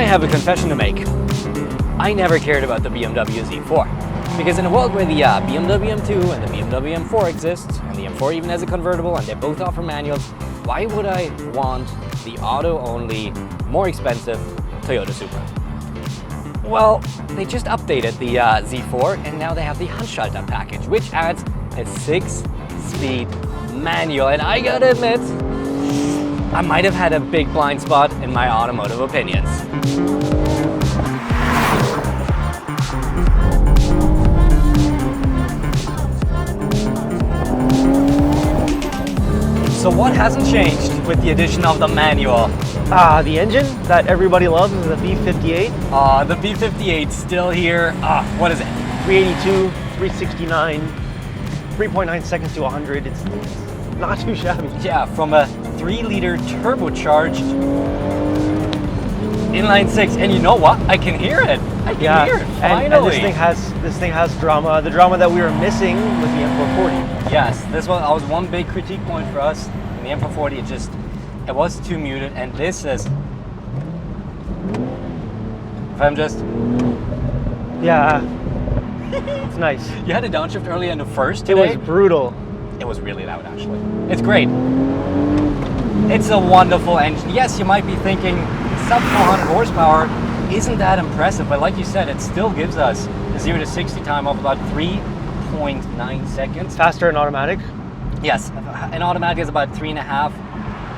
have a confession to make. I never cared about the BMW Z4. Because in a world where the BMW M2 and the BMW M4 exist, and the M4 even has a convertible and they both offer manuals, why would I want the auto-only, more expensive Toyota Supra? Well, they just updated the Z4 and now they have the Handschalter Package, which adds a 6-speed manual. And I gotta admit, I might have had a big blind spot in my automotive opinions. So what hasn't changed with the addition of the manual? The engine that everybody loves is the V58. The V58's still here. What is it? 382, 369, 3.9 seconds to 100. It's not too shabby. Yeah, from a 3-liter turbocharged inline 6, and you know what? I can hear it. I can hear it. Finally. And this thing has drama. The drama that we were missing with the M440. Yes, this was one big critique point for us. In the M440, it was too muted, and this is. If I'm just. Yeah, it's nice. You had a downshift earlier in the first today. It was brutal. It was really loud, actually. It's great. It's a wonderful engine. Yes, you might be thinking sub 400 horsepower isn't that impressive, but like you said, it still gives us a 0 to 60 time of about 3.9 seconds. Faster in automatic? Yes, an automatic is about 3.5.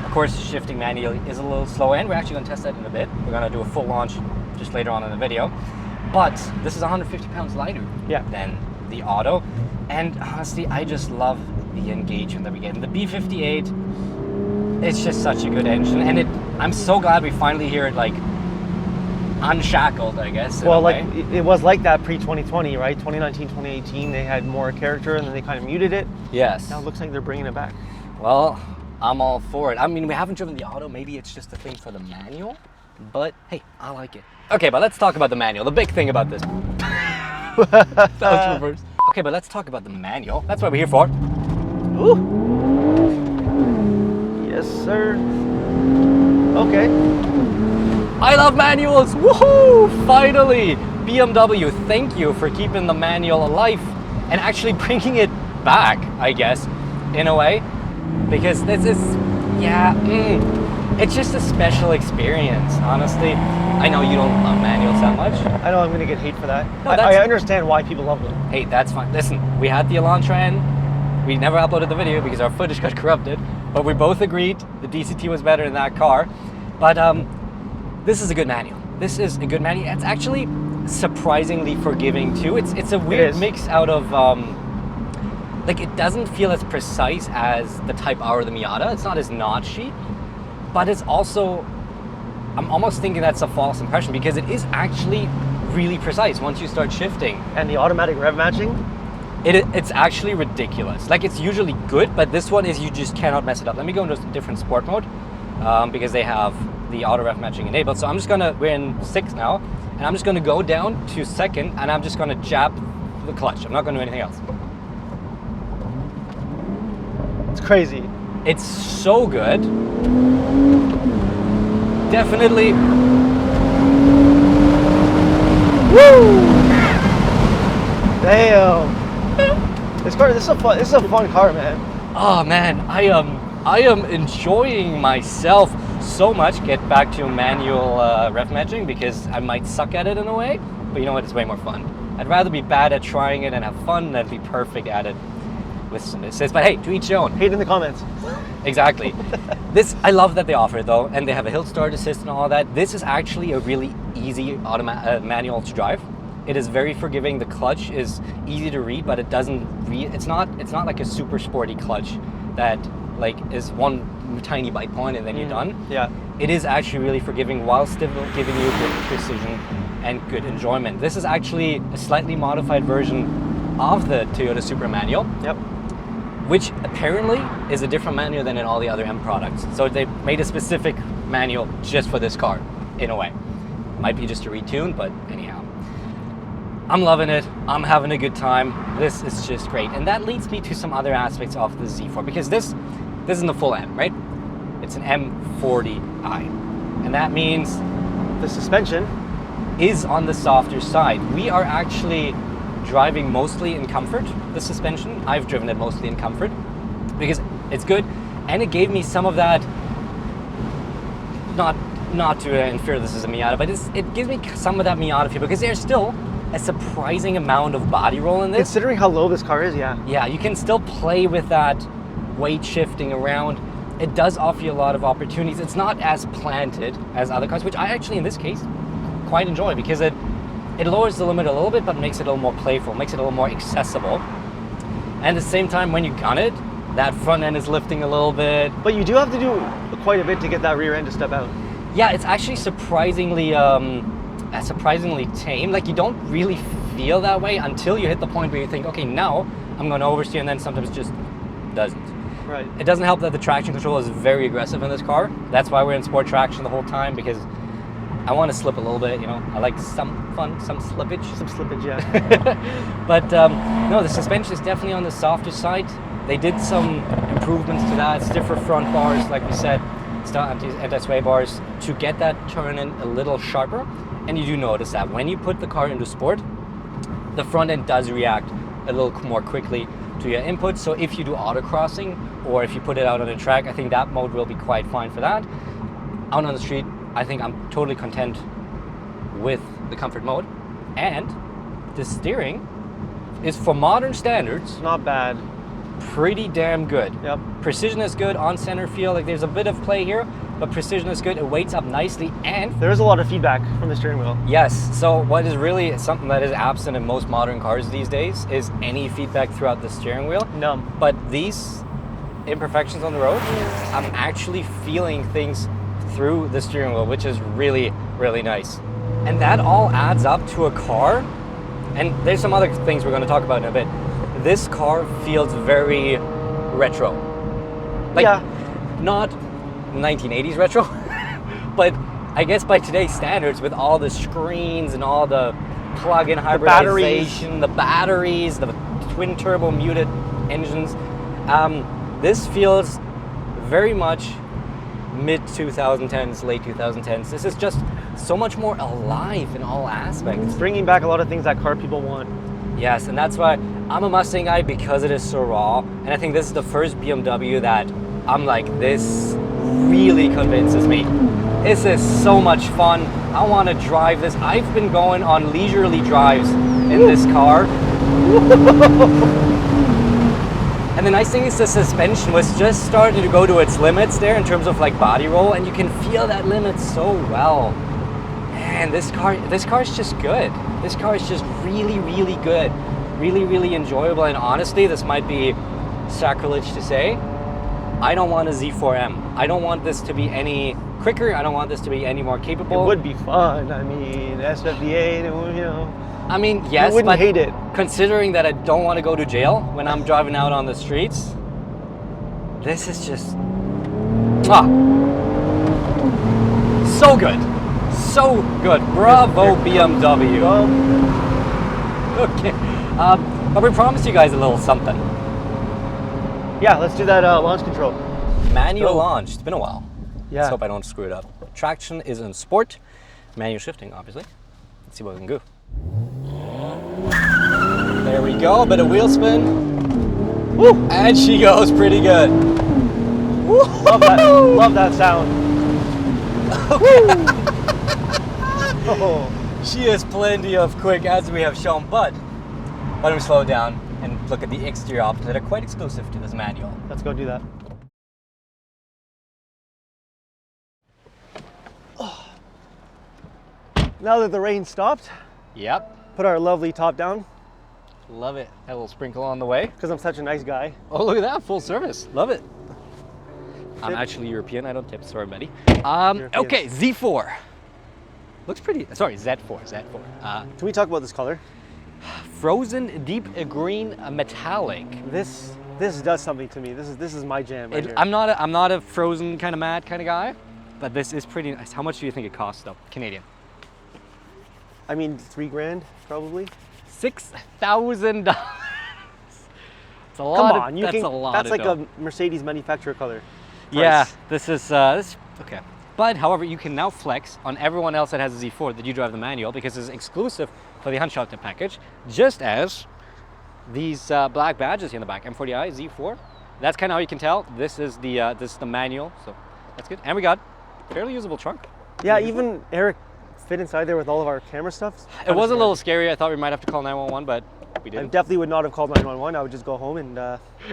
Of course, shifting manually is a little slow, and we're actually going to test that in a bit. We're going to do a full launch just later on in the video. But this is 150 pounds lighter than the auto. And honestly, I just love the engagement that we get. And the B58, it's just such a good engine. And I'm so glad we finally hear it like unshackled, I guess. Well, like it was like that pre-2020, right? 2019, 2018, they had more character and then they kind of muted it. Yes. Now it looks like they're bringing it back. Well, I'm all for it. I mean, we haven't driven the auto. Maybe it's just a thing for the manual, but hey, I like it. Okay, but let's talk about the manual. The big thing about this. That was reversed. Okay, but let's talk about the manual. That's what we're here for. Ooh. Yes, sir. Okay. I love manuals. Woohoo! Finally, BMW, thank you for keeping the manual alive and actually bringing it back, I guess, in a way, because this is, it's just a special experience, honestly. I know you don't love manuals that much. I know I'm going to get hate for that. No, I understand why people love them. Hey, that's fine. Listen, we had the Elantra in. We never uploaded the video because our footage got corrupted, but we both agreed the DCT was better in that car. But this is a good manual. This is a good manual. It's actually surprisingly forgiving too. It's a weird mix out of like it doesn't feel as precise as the Type R or the Miata. It's not as notchy, but it's also, I'm almost thinking that's a false impression because it is actually really precise once you start shifting. And the automatic rev matching? It's actually ridiculous. Like it's usually good, but this one is you just cannot mess it up. Let me go into a different sport mode because they have the auto rev matching enabled. So I'm just gonna, we're in 6 now, and I'm just gonna go down to 2nd and I'm just gonna jab the clutch. I'm not gonna do anything else. It's crazy. It's so good. Definitely. Woo! Damn. This is a fun car, man. Oh man, I am enjoying myself so much. Get back to manual rev matching because I might suck at it in a way, but you know what? It's way more fun. I'd rather be bad at trying it and have fun than be perfect at it with some assists. But hey, to each their own. Hate in the comments. Exactly. This, I love that they offer it though, and they have a hill start assist and all that. This is actually a really easy manual to drive. It is very forgiving. The clutch is easy to read, but it doesn't read. It's not like a super sporty clutch that like is one tiny bite point and then you're done. Yeah. It is actually really forgiving while still giving you good precision and good enjoyment. This is actually a slightly modified version of the Toyota Supra manual. Yep. Which apparently is a different manual than in all the other M products. So they made a specific manual just for this car, in a way. Might be just a retune, but anyhow. I'm loving it. I'm having a good time. This is just great. And that leads me to some other aspects of the Z4, because this isn't the full M, right? It's an M40i. And that means the suspension is on the softer side. We are actually driving mostly in comfort, the suspension. I've driven it mostly in comfort because it's good, and it gave me some of that, not to infer this is a Miata, but it gives me some of that Miata feel, because there's still a surprising amount of body roll in this. Considering how low this car is, yeah. Yeah, you can still play with that weight shifting around. It does offer you a lot of opportunities. It's not as planted as other cars, which I actually, in this case, quite enjoy, because it lowers the limit a little bit, but makes it a little more playful, makes it a little more accessible. And at the same time, when you gun it, that front end is lifting a little bit. But you do have to do quite a bit to get that rear end to step out. Yeah, it's actually surprisingly tame. Like, you don't really feel that way until you hit the point where you think, okay, now I'm going to oversteer, and then sometimes it just doesn't. Right. It doesn't help that the traction control is very aggressive in this car. That's why we're in sport traction the whole time, because I want to slip a little bit, you know. I like some fun, some slippage. Some slippage, yeah. But no, the suspension is definitely on the softer side. They did some improvements to that. Stiffer front bars, like we said, anti-sway bars, to get that turn in a little sharper. And you do notice that when you put the car into sport, the front end does react a little more quickly to your input. So if you do autocrossing, or if you put it out on a track, I think that mode will be quite fine for that. Out on the street, I think I'm totally content with the comfort mode. And the steering is, for modern standards, Not bad. pretty damn good. Yep. Precision is good, on center feel, like there's a bit of play here, but precision is good. It weights up nicely, and There is a lot of feedback from the steering wheel. yes, so what is really something that is absent in most modern cars these days is any feedback throughout the steering wheel. Numb. But these imperfections on the road, I'm actually feeling things through the steering wheel, which is really, really nice. And that all adds up to a car, and there's some other things we're going to talk about in a bit. This car feels very retro. Like, Yeah. not 1980s retro, but I guess by today's standards, with all the screens and all the plug-in hybridization, the batteries, the twin turbo muted engines, this feels very much mid 2010s, late 2010s. This is just so much more alive in all aspects. Bringing back a lot of things that car people want. Yes, and that's why I'm a Mustang guy, because it is so raw. And I think this is the first BMW that I'm like, this really convinces me. This is so much fun. I want to drive this. I've been going on leisurely drives in this car. And the nice thing is the suspension was just starting to go to its limits there in terms of like body roll, and you can feel that limit so well. Man, this car is just good. This car is just really, really good. Really, really enjoyable. And honestly, this might be sacrilege to say, I don't want a Z4M. I don't want this to be any quicker. I don't want this to be any more capable. It would be fun. I mean, SFDA, you know. I mean, yes, You wouldn't but hate it. considering that I don't want to go to jail when I'm driving out on the streets, this is just so good. So good. Bravo, BMW. Okay. But we promised you guys a little something. Yeah, let's do that launch control. Manual Oh. launch. It's been a while. Yeah. Let's hope I don't screw it up. Traction is in sport. Manual shifting, obviously. Let's see what we can do. There we go. Bit of wheel spin. Woo! And she goes pretty good. Love that sound. Oh. She has plenty of quick, as we have shown, but why don't we slow down and look at the exterior options that are quite exclusive to this manual. Let's go do that. Now that the rain stopped, Yep. put our lovely top down, Love it. That little sprinkle on the way. because I'm such a nice guy. Oh, look at that. Full service. Love it. I'm Tip. actually European. I don't tip. Sorry, buddy. Europeans. Okay, Z4. Looks pretty. Sorry, Z4. Can we talk about this color? Frozen deep green metallic. This does something to me. This is my jam right here. I'm not a frozen kind of mad kind of guy, but this is pretty nice. How much do you think it costs though, Canadian? I mean, $3,000 probably. $6,000. It's a lot. Come on, that's a lot. That's of like dough. a Mercedes manufacturer color. Yeah, price. this is okay. But however, you can now flex on everyone else that has a Z4 that you drive the manual, because it's exclusive for the Handschalter package, just as these black badges here in the back, M40i, Z4. That's kind of how you can tell. This is the manual, so that's good. And we got fairly usable trunk. Yeah, even Eric fit inside there with all of our camera stuff. It was a little scary. I thought we might have to call 911, but we didn't. I definitely would not have called 911. I would just go home and...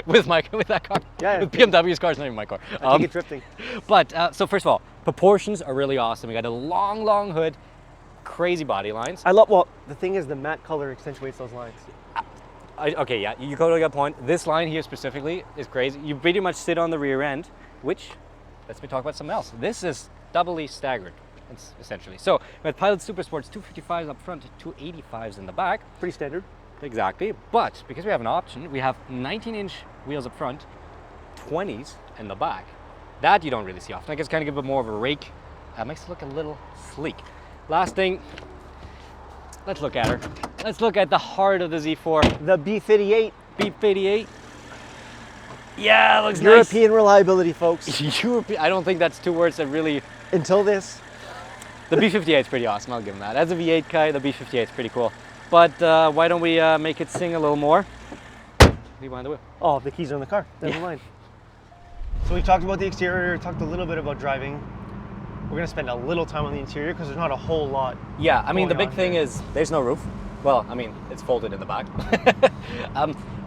with that car? Yeah. With BMW's car, it's not even my car. I take it drifting. But, so first of all, proportions are really awesome. We got a long hood, crazy body lines. Well, the thing is the matte color accentuates those lines. Okay, yeah, you go to a good point. This line here specifically is crazy. You pretty much sit on the rear end, which, let's talk about something else. This is doubly staggered, essentially. So we have Pilot Super Sports 255s up front, 285s in the back. Pretty standard. Exactly, but because we have an option, we have 19-inch wheels up front, 20s in the back. That you don't really see often. I guess kind of give it more of a rake. Makes it look a little sleek. Last thing, let's look at her. Let's look at the heart of the Z4. The B58. B58. Yeah, it looks European reliability, folks. European. I don't think that's two words that really... Until this. The B58 is pretty awesome, I'll give him that. As a V8 guy, the B58 is pretty cool. But why don't we make it sing a little more? Leave behind the wheel. Oh, the keys are in the car. Never mind. So we talked about the exterior, talked a little bit about driving. We're gonna spend a little time on the interior because there's not a whole lot. Yeah, I mean, the big thing is there's no roof. Well, I mean, it's folded in the back.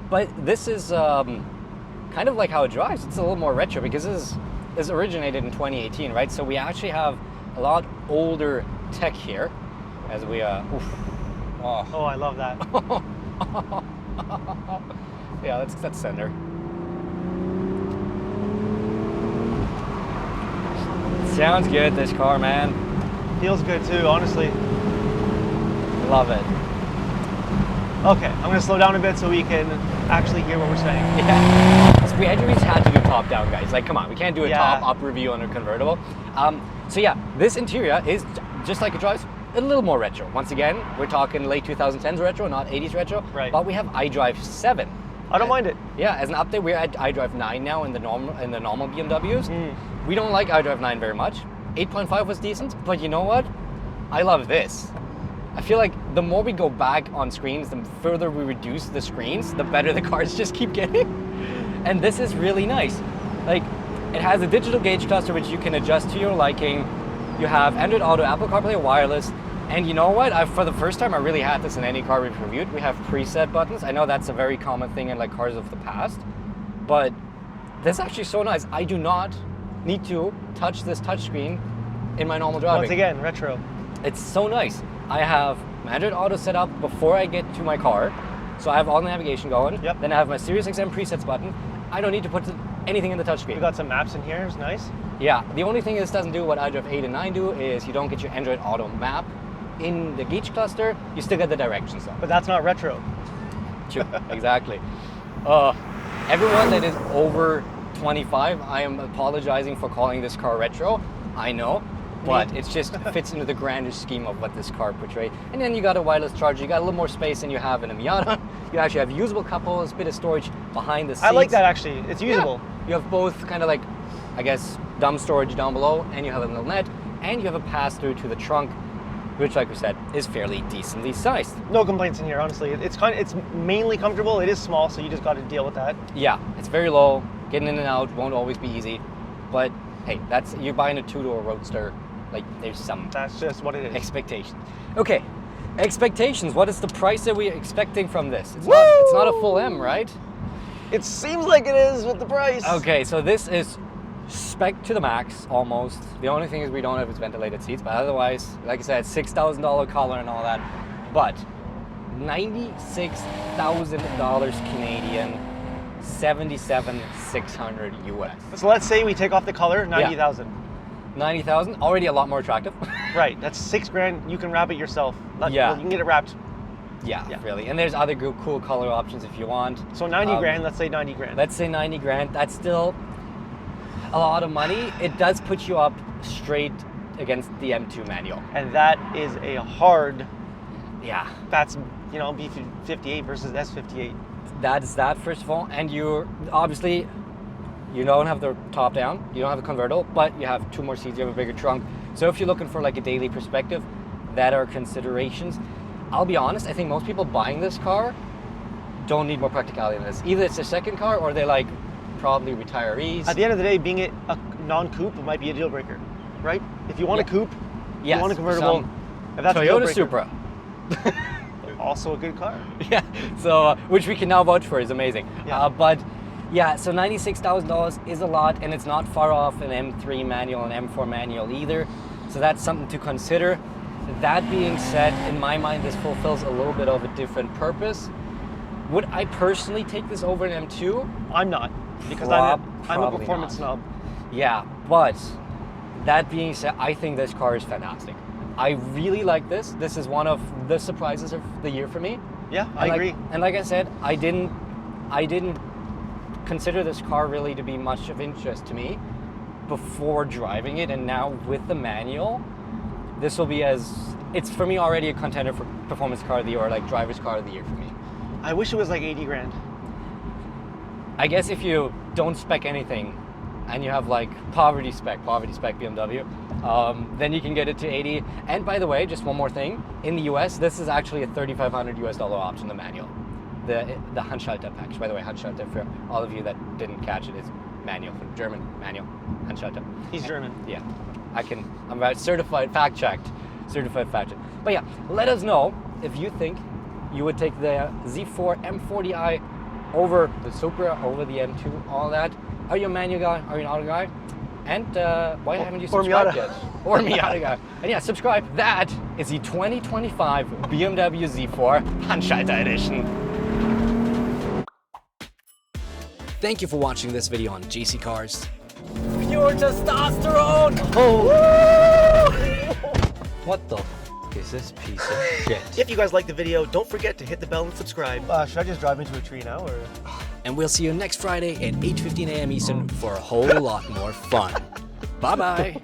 But this is kind of like how it drives. It's a little more retro because this is originated in 2018, right? So we actually have a lot older tech here as we, Oh, I love that. Yeah, let's send her. Sounds good, this car, man. Feels good too, honestly. Love it. Okay, I'm gonna slow down a bit so we can actually hear what we're saying. Yeah. So we just had to do top down, guys. Like, come on, we can't do a top up review on a convertible. So yeah, this interior is just like it drives. A little more retro. Once again, we're talking late 2010s retro, not 80s retro. Right. But we have iDrive 7. I don't mind it. Yeah, as an update, we're at iDrive 9 now in the normal BMWs. We don't like iDrive 9 very much. 8.5 was decent, but you know what? I love this. I feel like the more we go back on screens, the further we reduce the screens, the better the cars just keep getting. And this is really nice. Like, it has a digital gauge cluster which you can adjust to your liking. You have Android Auto, Apple CarPlay Wireless, and you know what? For the first time I really had this in any car we've reviewed. We have preset buttons. I know that's a very common thing in like cars of the past, but this is actually so nice. I do not need to touch this touchscreen in my normal driving. Once again, retro. It's so nice. I have my Android Auto set up before I get to my car, so I have all the navigation going. Yep. Then I have my SiriusXM presets button. I don't need to put anything in the touchscreen. We got some maps in here, it's nice. Yeah, the only thing this doesn't do what iDrive 8 and 9 do is you don't get your Android Auto map in the gauge cluster. You still get the directions though. But that's not retro. True, exactly. Everyone that is over 25, I am apologizing for calling this car retro. I know, but it just fits into the grander scheme of what this car portrays. And then you got a wireless charger. You got a little more space than you have in a Miata. You actually have usable cup holders, a bit of storage behind the seats. I like that actually. It's usable. Yeah. You have both kind of like, I guess, dumb storage down below, and you have a little net, and you have a pass-through to the trunk, which, like we said, is fairly decently sized. No complaints in here, honestly. It's mainly comfortable. It is small, so you just got to deal with that. Yeah, it's very low. Getting in and out won't always be easy, but hey, you're buying a two-door Roadster. Like, there's some. That's just what it is. Expectations. Okay, expectations. What is the price that we're expecting from this? It's not a full M, right? It seems like it is with the price. Okay, so this is spec to the max, almost. The only thing is we don't have its ventilated seats, but otherwise, like I said, $6,000 color and all that. But $96,000 Canadian, $77,600 US. So let's say we take off the color, 90,000. 90,000, already a lot more attractive. Right, that's $6,000. You can wrap it yourself. Yeah. You can get it wrapped. Yeah, really. And there's other cool color options if you want. So 90 grand, let's say 90 grand. Let's say 90 grand. That's still a lot of money. It does put you up straight against the M2 manual. And that is a hard, that's, B58 versus S58. That's that, first of all. And you're obviously, You don't have the top down, you don't have the convertible, but you have 2 more seats, you have a bigger trunk. So if you're looking for like a daily perspective, that are considerations. I'll be honest, I think most people buying this car don't need more practicality than this. Either it's their second car or they're like probably retirees. At the end of the day, being a non-coupe might be a deal breaker, right? If you want a coupe, you want a convertible, if that's a deal Toyota breaker, Supra. also a good car. Yeah, so which we can now vouch for is amazing. Yeah. But yeah, so $96,000 is a lot, and it's not far off an M3 manual and M4 manual either. So that's something to consider. That being said, in my mind, this fulfills a little bit of a different purpose. Would I personally take this over an M2? I'm not, because I'm a Probably performance not. snob. Yeah, but that being said, I think this car is fantastic. I really like this. This is one of the surprises of the year for me. Yeah, I agree. And like I said, I didn't consider this car really to be much of interest to me before driving it, and now with the manual, this will be it's for me already a contender for performance car of the year, or like driver's car of the year for me. I wish it was like 80 grand. I guess if you don't spec anything and you have like poverty spec BMW, then you can get it to 80. And by the way, just one more thing, in the US, this is actually a $3,500 US option, the manual. The Handschalter Package. By the way, Handschalter, for all of you that didn't catch it, is manual, from German, manual, Handschalter. He's German. Yeah, I'm about certified fact checked. But yeah, let us know if you think you would take the Z4 M40i over the Supra, over the M2, all that. Are you a manual guy? Are you an auto guy? And why haven't you subscribed yet? Or Miata guy. And yeah, subscribe. That is the 2025 BMW Z4 Handschalter Edition. Thank you for watching this video on JC Cars. Pure testosterone! Oh! What the is this piece of shit? If you guys like the video, don't forget to hit the bell and subscribe. Should I just drive into a tree now, or? And we'll see you next Friday at 8:15 a.m. Eastern for a whole lot more fun. Bye-bye.